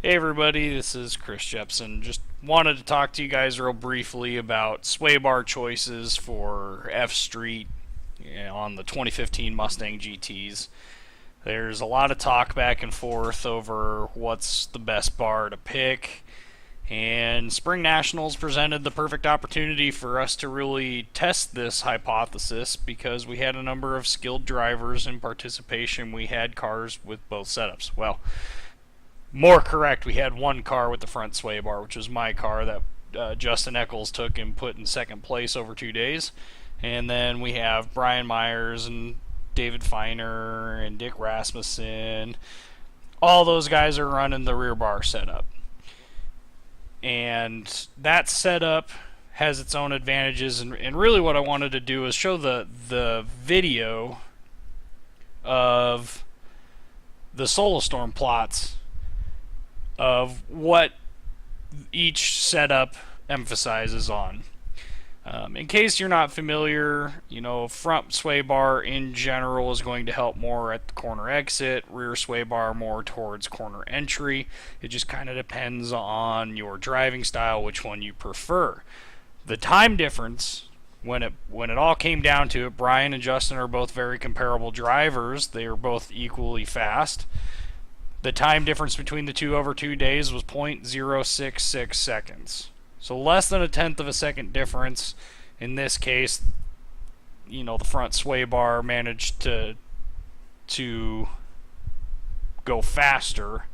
Hey everybody, this is Chris Jepson. Just wanted to talk to you guys real briefly about Swaybar choices for F-Street on the 2015 Mustang GTs. There's a lot of talk back and forth over what's the best bar to pick, and Spring Nationals presented the perfect opportunity for us to really test this hypothesis because we had a number of skilled drivers in participation. We had cars with both setups. Well, more correct, we had one car with the front sway bar, which was my car that Justin Eckles took and put in second place over 2 days. And then we have Brian Myers and David Feiner and Dick Rasmussen. All those guys are running the rear bar setup. And that setup has its own advantages. And really what I wanted to do is show the video of the SolarStorm plots of what each setup emphasizes on. In case you're not familiar, front sway bar in general is going to help more at the corner exit, rear sway bar more towards corner entry. It just kind of depends on your driving style, which one you prefer. The time difference, when it all came down to it, Brian and Justin are both very comparable drivers. They are both equally fast. The time difference between the two over 2 days was 0.066 seconds. So less than a tenth of a second difference. In this case, the front sway bar managed to go faster.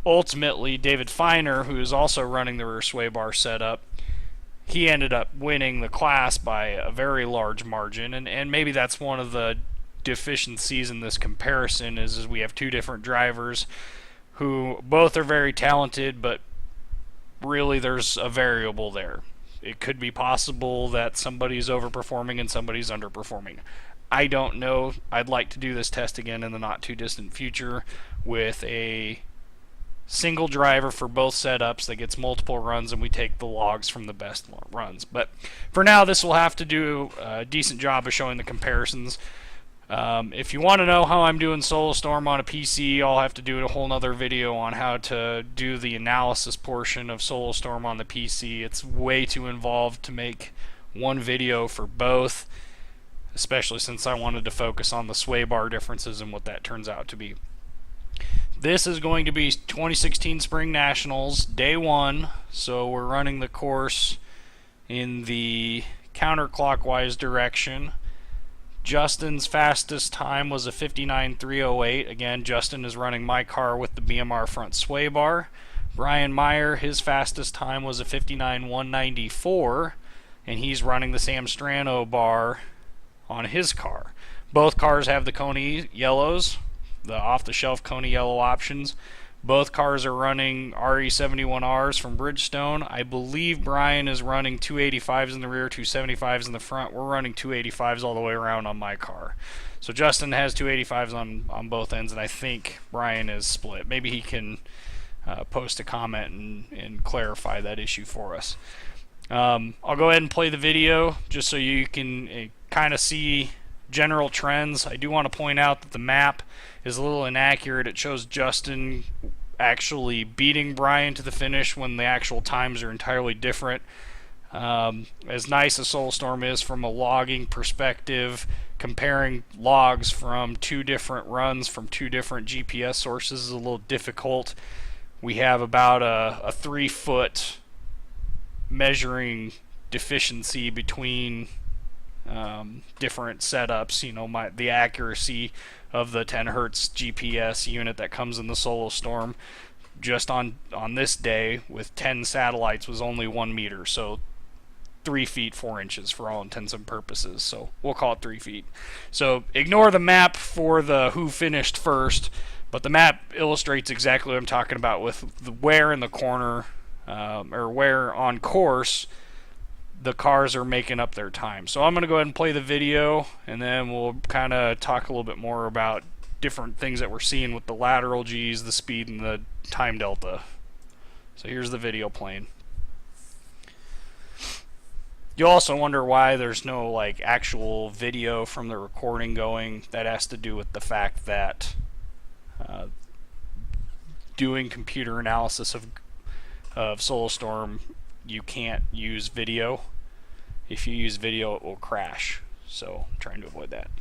Ultimately, David Feiner, who is also running the rear sway bar setup, he ended up winning the class by a very large margin, and maybe that's one of the deficiencies in this comparison is we have two different drivers who both are very talented, but really there's a variable there. It could be possible that somebody's overperforming and somebody's underperforming. I don't know. I'd like to do this test again in the not too distant future with a single driver for both setups that gets multiple runs, and we take the logs from the best runs. But for now, this will have to do a decent job of showing the comparisons. If you want to know how I'm doing SolarStorm on a PC, I'll have to do a whole nother video on how to do the analysis portion of SolarStorm on the PC. It's way too involved to make one video for both, especially since I wanted to focus on the sway bar differences and what that turns out to be. This is going to be 2016 Spring Nationals, day one, so we're running the course in the counterclockwise direction. Justin's fastest time was a 59.308. Again, Justin is running my car with the BMR front sway bar. Brian Meyer, his fastest time was a 59.194, and he's running the Sam Strano bar on his car. Both cars have the Koni Yellows, the off-the-shelf Koni Yellow options. Both cars are running RE71Rs from Bridgestone. I believe Brian is running 285s in the rear, 275s in the front. We're running 285s all the way around on my car. So Justin has 285s on both ends, and I think Brian is split. Maybe he can post a comment and clarify that issue for us. I'll go ahead and play the video just so you can kind of see general trends. I do want to point out that the map is a little inaccurate. It shows Justin actually beating Brian to the finish when the actual times are entirely different. As nice as SolarStorm is from a logging perspective, comparing logs from two different runs from two different GPS sources is a little difficult. We have about a 3-foot measuring deficiency between different setups. The accuracy of the 10 hertz GPS unit that comes in the SolarStorm just on this day with 10 satellites was only 1 meter, so 3 feet 4 inches for all intents and purposes, so we'll call it 3 feet. So ignore the map for the who finished first, but the map illustrates exactly what I'm talking about with the where in the corner or where on course the cars are making up their time. So I'm going to go ahead and play the video, and then we'll kind of talk a little bit more about different things that we're seeing with the lateral G's, the speed, and the time delta. So here's the video playing. You also wonder why there's no actual video from the recording going. That has to do with the fact that doing computer analysis of SoloStorm, you can't use video. If you use video, it will crash. So I'm trying to avoid that.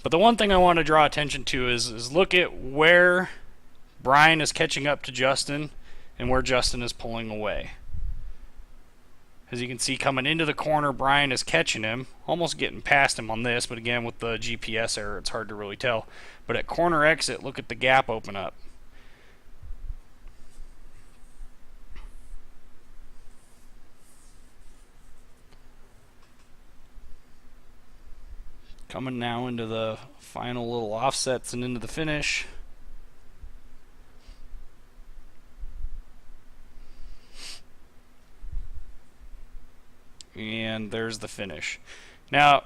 But the one thing I want to draw attention to is look at where Brian is catching up to Justin and where Justin is pulling away. As you can see, coming into the corner, Brian is catching him, almost getting past him on this, but again, with the GPS error, it's hard to really tell. But at corner exit, look at the gap open up. Coming now into the final little offsets and into the finish. And there's the finish. Now,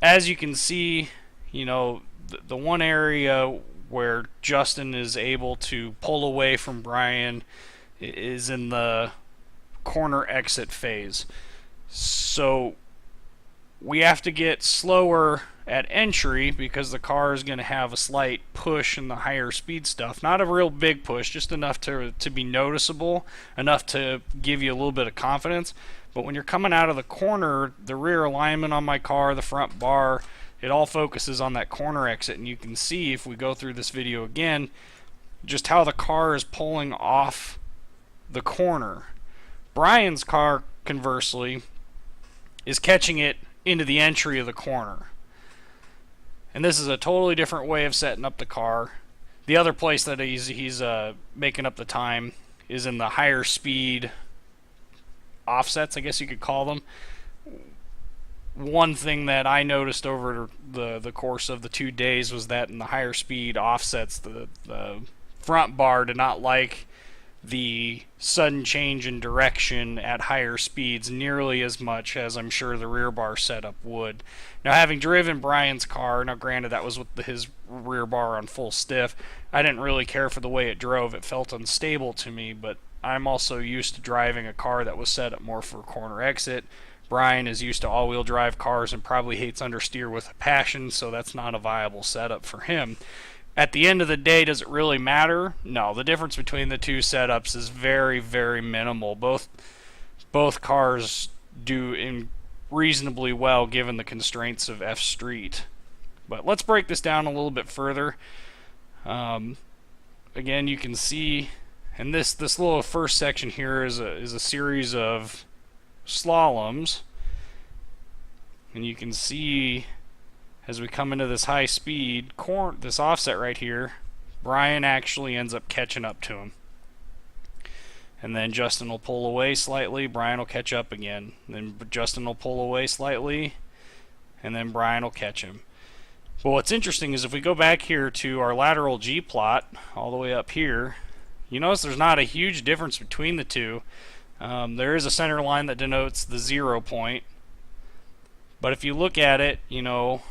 as you can see, you know, the one area where Justin is able to pull away from Brian is in the corner exit phase. So we have to get slower at entry because the car is going to have a slight push in the higher speed stuff. Not a real big push, just enough to be noticeable, enough to give you a little bit of confidence. But when you're coming out of the corner, the rear alignment on my car, the front bar, it all focuses on that corner exit. And you can see, if we go through this video again, just how the car is pulling off the corner. Brian's car, conversely, is catching it into the entry of the corner. And this is a totally different way of setting up the car. The other place that he's making up the time is in the higher speed offsets, I guess you could call them. One thing that I noticed over the course of the 2 days was that in the higher speed offsets, the front bar did not like the sudden change in direction at higher speeds nearly as much as I'm sure the rear bar setup would. Now, having driven Brian's car, now granted that was with his rear bar on full stiff, I didn't really care for the way it drove. It felt unstable to me, but I'm also used to driving a car that was set up more for corner exit. Brian is used to all-wheel drive cars and probably hates understeer with a passion, so that's not a viable setup for him. At the end of the day, does it really matter? No, the difference between the two setups is very, very minimal. Both cars do reasonably well given the constraints of F-Street. But let's break this down a little bit further. Again, you can see, and this little first section here is a series of slaloms, and you can see as we come into this high speed this offset right here, Brian actually ends up catching up to him, and then Justin will pull away slightly, Brian will catch up again, then Justin will pull away slightly, and then Brian will catch him. But what's interesting is if we go back here to our lateral G plot all the way up here, you notice there's not a huge difference between the two. There is a center line that denotes the 0 point, but if you look at it, you know,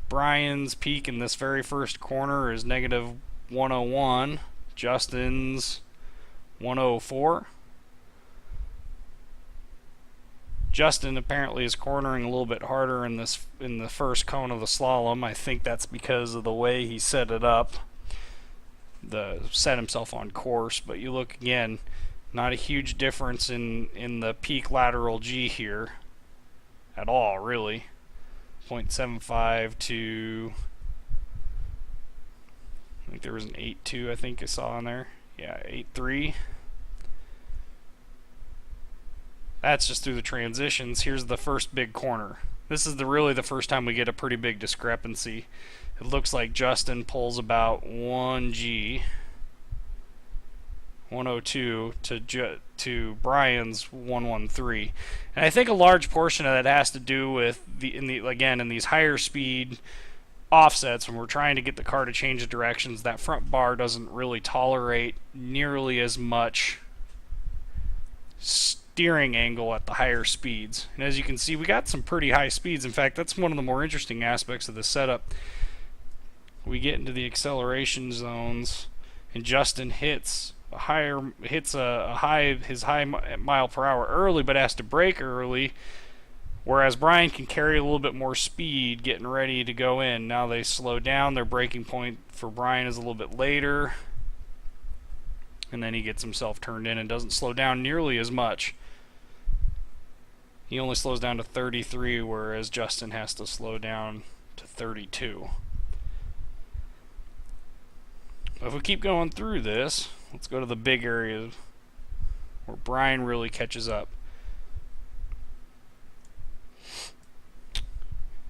Brian's peak in this very first corner is negative 101, Justin's 104. Justin apparently is cornering a little bit harder in the first cone of the slalom. I think that's because of the way he set it up, set himself on course. But you look again, not a huge difference in the peak lateral G here at all, really. 0.75 to, I think there was an 8.2 I think I saw in there. Yeah, 8.3. That's just through the transitions. Here's the first big corner. This is really the first time we get a pretty big discrepancy. It looks like Justin pulls about 1G, 102 to Brian's 113, and I think a large portion of that has to do with in these higher speed offsets when we're trying to get the car to change the directions. That front bar doesn't really tolerate nearly as much steering angle at the higher speeds, and as you can see, we got some pretty high speeds. In fact, that's one of the more interesting aspects of the setup. We get into the acceleration zones, and Justin hits his high mile per hour early, but has to brake early, whereas Brian can carry a little bit more speed getting ready to go in. Now they slow down. Their braking point for Brian is a little bit later, and then he gets himself turned in and doesn't slow down nearly as much. He only slows down to 33, whereas Justin has to slow down to 32. If we keep going through this, let's go to the big area where Brian really catches up.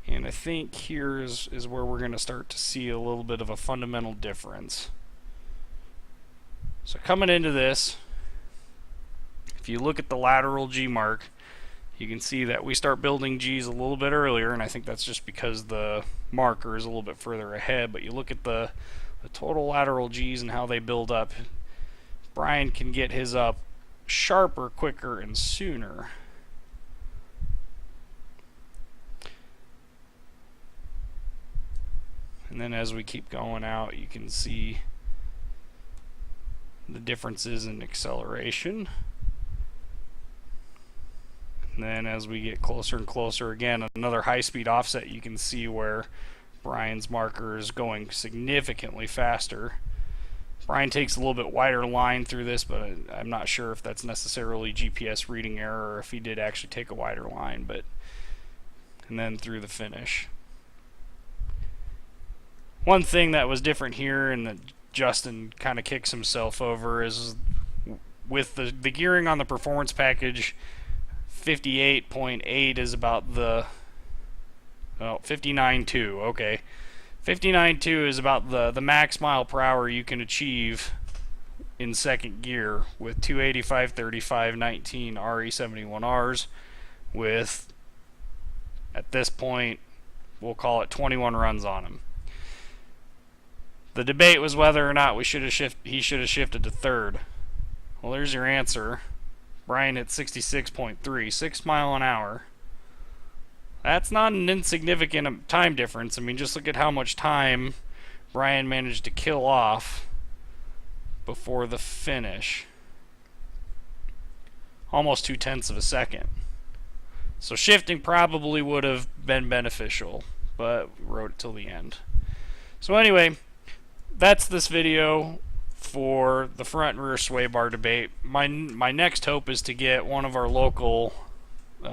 And I think here is where we're going to start to see a little bit of a fundamental difference. So coming into this, if you look at the lateral G mark, you can see that we start building G's a little bit earlier, and I think that's just because the marker is a little bit further ahead. But you look at the total lateral G's and how they build up. Brian can get his up sharper, quicker, and sooner. And then as we keep going out, you can see the differences in acceleration. And then as we get closer and closer, again, another high-speed offset, you can see where Brian's marker is going significantly faster. Brian takes a little bit wider line through this, but I'm not sure if that's necessarily GPS reading error or if he did actually take a wider line. But and then through the finish. One thing that was different here and that Justin kind of kicks himself over is with the gearing on the performance package, 58.8 is about the 59.2. Okay, 59.2 is about the max mile per hour you can achieve in second gear with 285 35 19 RE71Rs with, at this point, we'll call it 21 runs on them. The debate was whether or not he should have shifted to third. Well, there's your answer. Brian hit 66.3, 6 mile an hour. That's not an insignificant time difference. I mean, just look at how much time Brian managed to kill off before the finish. Almost 0.2 of a second. So shifting probably would have been beneficial, but we wrote it till the end. So anyway, that's this video for the front and rear sway bar debate. My next hope is to get one of our local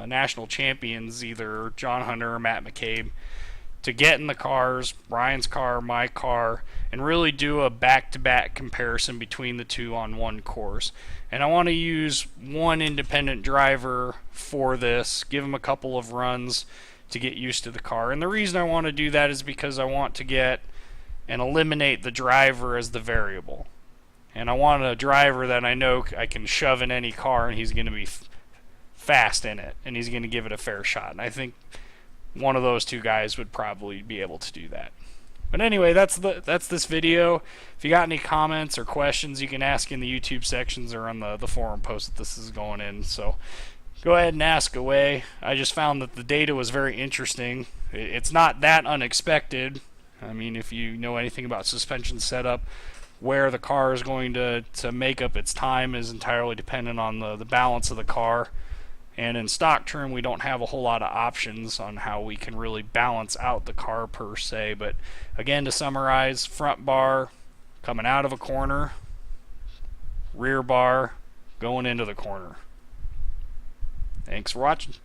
national champions, either John Hunter or Matt McCabe, to get in the cars, Brian's car, my car, and really do a back-to-back comparison between the two on one course. And I want to use one independent driver for this, give him a couple of runs to get used to the car. And the reason I want to do that is because I want to get and eliminate the driver as the variable. And I want a driver that I know I can shove in any car and he's going to be fast in it and he's going to give it a fair shot. And I think one of those two guys would probably be able to do that. But anyway, that's this video. If you got any comments or questions, you can ask in the YouTube sections or on the forum post that this is going in. So go ahead and ask away. I just found that the data was very interesting. It's not that unexpected. I mean, if you know anything about suspension setup, where the car is going to make up its time is entirely dependent on the balance of the car. And in stock trim, we don't have a whole lot of options on how we can really balance out the car per se. But again, to summarize, front bar coming out of a corner, rear bar going into the corner. Thanks for watching.